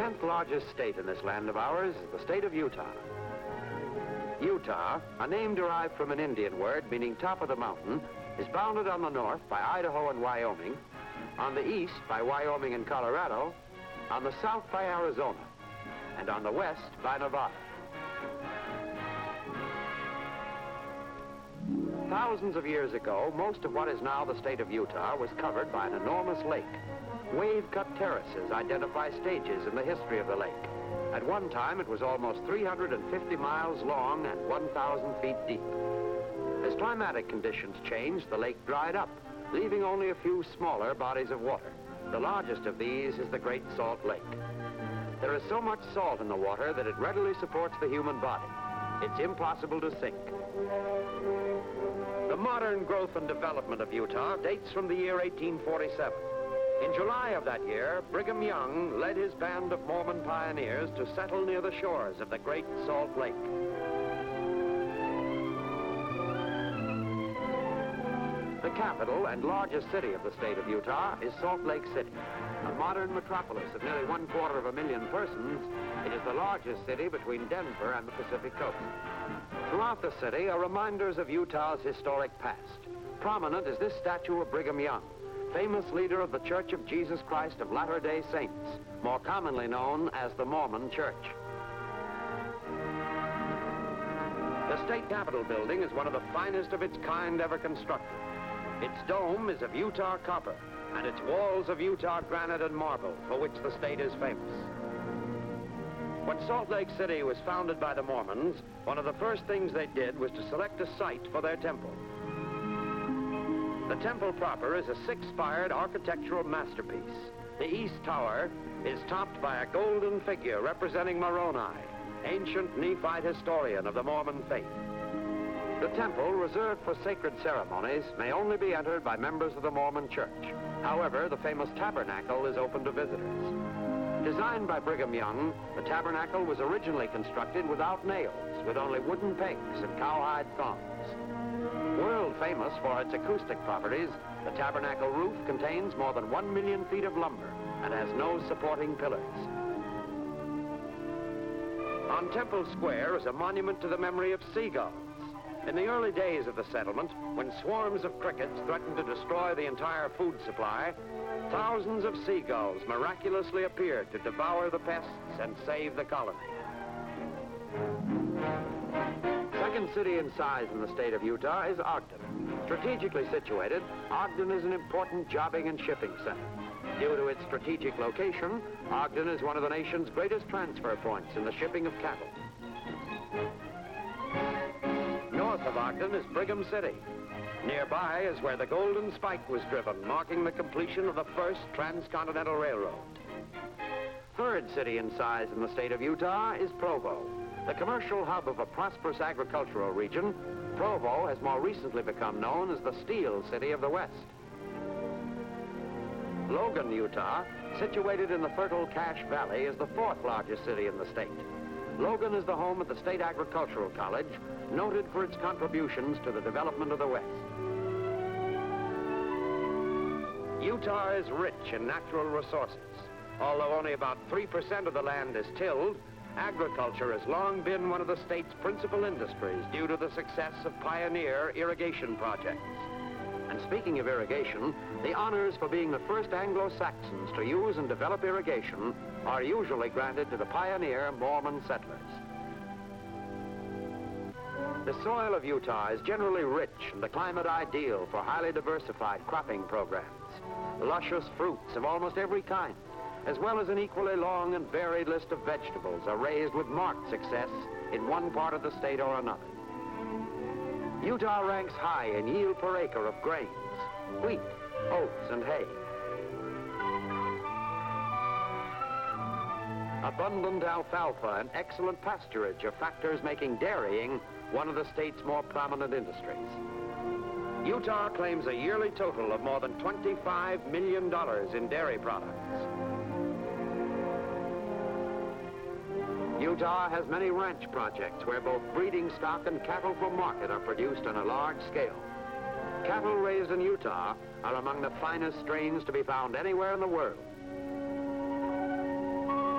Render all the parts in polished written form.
10th largest state in this land of ours is the state of Utah. Utah, a name derived from an Indian word meaning top of the mountain, is bounded on the north by Idaho and Wyoming, on the east by Wyoming and Colorado, on the south by Arizona, and on the west by Nevada. Thousands of years ago, most of what is now the state of Utah was covered by an enormous lake. Wave-cut terraces identify stages in the history of the lake. At one time, it was almost 350 miles long and 1,000 feet deep. As climatic conditions changed, the lake dried up, leaving only a few smaller bodies of water. The largest of these is the Great Salt Lake. There is so much salt in the water that it readily supports the human body. It's impossible to sink. The modern growth and development of Utah dates from the year 1847. In July of that year, Brigham Young led his band of Mormon pioneers to settle near the shores of the Great Salt Lake. The capital and largest city of the state of Utah is Salt Lake City. A modern metropolis of nearly 250,000 persons, it is the largest city between Denver and the Pacific coast. Throughout the city are reminders of Utah's historic past. Prominent is this statue of Brigham Young, famous leader of the Church of Jesus Christ of Latter-day Saints, more commonly known as the Mormon Church. The state capitol building is one of the finest of its kind ever constructed. Its dome is of Utah copper, and its walls of Utah granite and marble, for which the state is famous. When Salt Lake City was founded by the Mormons, one of the first things they did was to select a site for their temple. The temple proper is a six-spired architectural masterpiece. The east tower is topped by a golden figure representing Moroni, ancient Nephite historian of the Mormon faith. The temple, reserved for sacred ceremonies, may only be entered by members of the Mormon Church. However, the famous tabernacle is open to visitors. Designed by Brigham Young, the tabernacle was originally constructed without nails, with only wooden pegs and cowhide thongs. World famous for its acoustic properties, the tabernacle roof contains more than 1 million feet of lumber and has no supporting pillars. On Temple Square is a monument to the memory of seagulls. In the early days of the settlement, when swarms of crickets threatened to destroy the entire food supply, thousands of seagulls miraculously appeared to devour the pests and save the colony. Second city in size in the state of Utah is Ogden. Strategically situated, Ogden is an important jobbing and shipping center. Due to its strategic location, Ogden is one of the nation's greatest transfer points in the shipping of cattle. North of Ogden is Brigham City. Nearby is where the Golden Spike was driven, marking the completion of the first transcontinental railroad. Third city in size in the state of Utah is Provo. The commercial hub of a prosperous agricultural region, Provo has more recently become known as the Steel City of the West. Logan, Utah, situated in the fertile Cache Valley, is the fourth largest city in the state. Logan is the home of the State Agricultural College, noted for its contributions to the development of the West. Utah is rich in natural resources. Although only about 3% of the land is tilled, agriculture has long been one of the state's principal industries due to the success of pioneer irrigation projects. And speaking of irrigation, the honors for being the first Anglo-Saxons to use and develop irrigation are usually granted to the pioneer Mormon settlers. The soil of Utah is generally rich and the climate ideal for highly diversified cropping programs. Luscious fruits of almost every kind, as well as an equally long and varied list of vegetables, are raised with marked success in one part of the state or another. Utah ranks high in yield per acre of grains, wheat, oats, and hay. Abundant alfalfa and excellent pasturage are factors making dairying one of the state's more prominent industries. Utah claims a yearly total of more than $25 million in dairy products. Utah has many ranch projects where both breeding stock and cattle for market are produced on a large scale. Cattle raised in Utah are among the finest strains to be found anywhere in the world.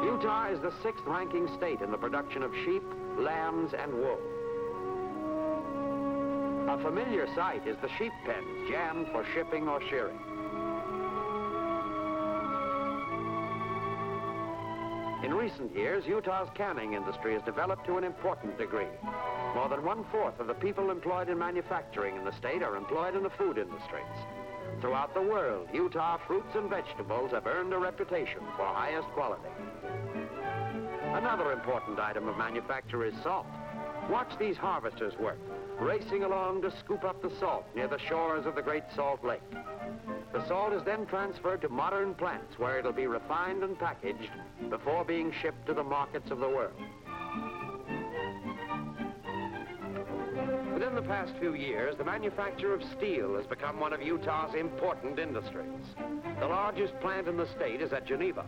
Utah is the 6th ranking state in the production of sheep, lambs, and wool. A familiar sight is the sheep pens jammed for shipping or shearing. In recent years, Utah's canning industry has developed to an important degree. More than 1/4 of the people employed in manufacturing in the state are employed in the food industries. Throughout the world, Utah fruits and vegetables have earned a reputation for highest quality. Another important item of manufacture is salt. Watch these harvesters work, racing along to scoop up the salt near the shores of the Great Salt Lake. The salt is then transferred to modern plants where it'll be refined and packaged before being shipped to the markets of the world. Within the past few years, the manufacture of steel has become one of Utah's important industries. The largest plant in the state is at Geneva.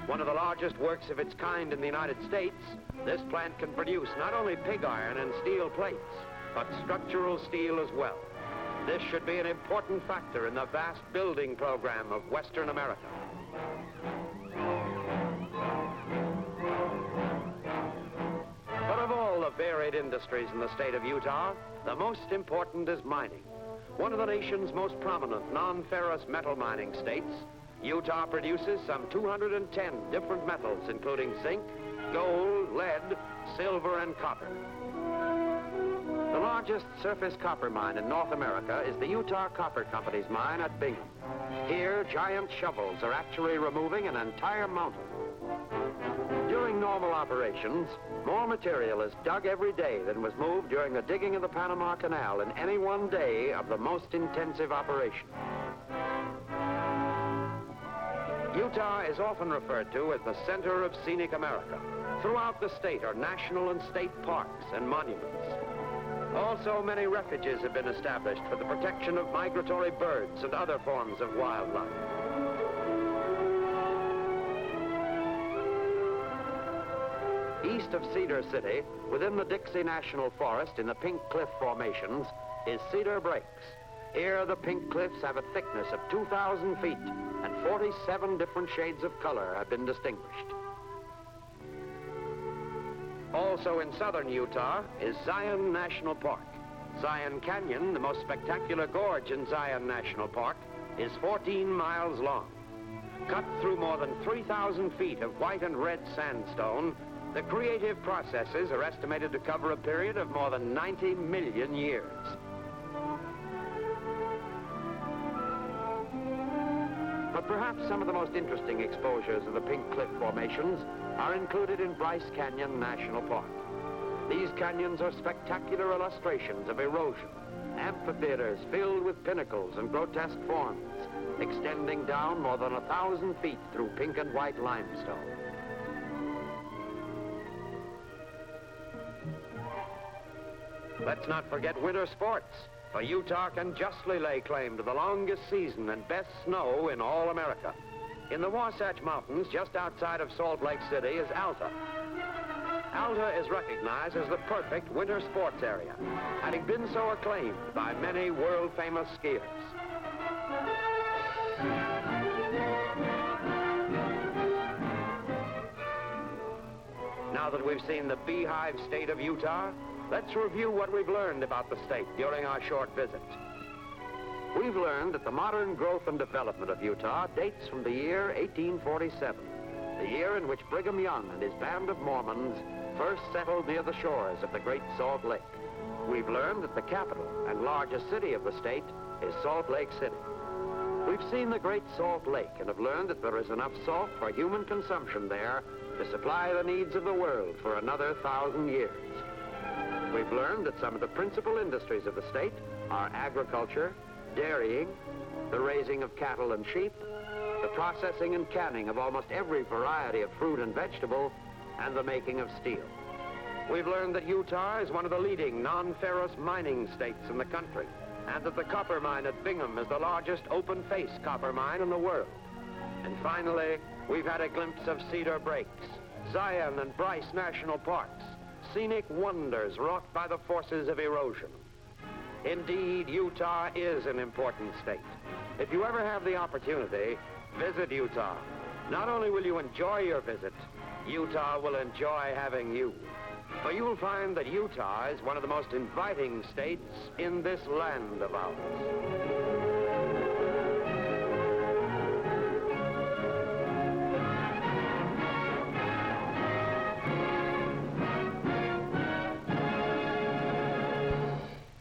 One of the largest works of its kind in the United States, this plant can produce not only pig iron and steel plates, but structural steel as well. This should be an important factor in the vast building program of Western America. But of all the varied industries in the state of Utah, the most important is mining. One of the nation's most prominent non-ferrous metal mining states, Utah produces some 210 different metals, including zinc, gold, lead, silver, and copper. The largest surface copper mine in North America is the Utah Copper Company's mine at Bingham. Here, giant shovels are actually removing an entire mountain. During normal operations, more material is dug every day than was moved during the digging of the Panama Canal in any one day of the most intensive operation. Utah is often referred to as the center of scenic America. Throughout the state are national and state parks and monuments. Also, many refuges have been established for the protection of migratory birds and other forms of wildlife. East of Cedar City, within the Dixie National Forest in the Pink Cliff formations, is Cedar Breaks. Here, the Pink Cliffs have a thickness of 2,000 feet, and 47 different shades of color have been distinguished. Also in southern Utah is Zion National Park. Zion Canyon, the most spectacular gorge in Zion National Park, is 14 miles long. Cut through more than 3,000 feet of white and red sandstone, the creative processes are estimated to cover a period of more than 90 million years. But perhaps some of the most interesting exposures of the Pink Cliff formations are included in Bryce Canyon National Park. These canyons are spectacular illustrations of erosion, amphitheaters filled with pinnacles and grotesque forms, extending down more than 1,000 feet through pink and white limestone. Let's not forget winter sports, for Utah can justly lay claim to the longest season and best snow in all America. In the Wasatch Mountains, just outside of Salt Lake City, is Alta. Alta is recognized as the perfect winter sports area, having been so acclaimed by many world-famous skiers. Now that we've seen the beehive state of Utah, let's review what we've learned about the state during our short visit. We've learned that the modern growth and development of Utah dates from the year 1847, the year in which Brigham Young and his band of Mormons first settled near the shores of the Great Salt Lake. We've learned that the capital and largest city of the state is Salt Lake City. We've seen the Great Salt Lake and have learned that there is enough salt for human consumption there to supply the needs of the world for another 1,000 years. We've learned that some of the principal industries of the state are agriculture, dairying, the raising of cattle and sheep, the processing and canning of almost every variety of fruit and vegetable, and the making of steel. We've learned that Utah is one of the leading non-ferrous mining states in the country, and that the copper mine at Bingham is the largest open-face copper mine in the world. And finally, we've had a glimpse of Cedar Breaks, Zion and Bryce National Parks, scenic wonders wrought by the forces of erosion. Indeed, Utah is an important state. If you ever have the opportunity, visit Utah. Not only will you enjoy your visit, Utah will enjoy having you. For you will find that Utah is one of the most inviting states in this land of ours.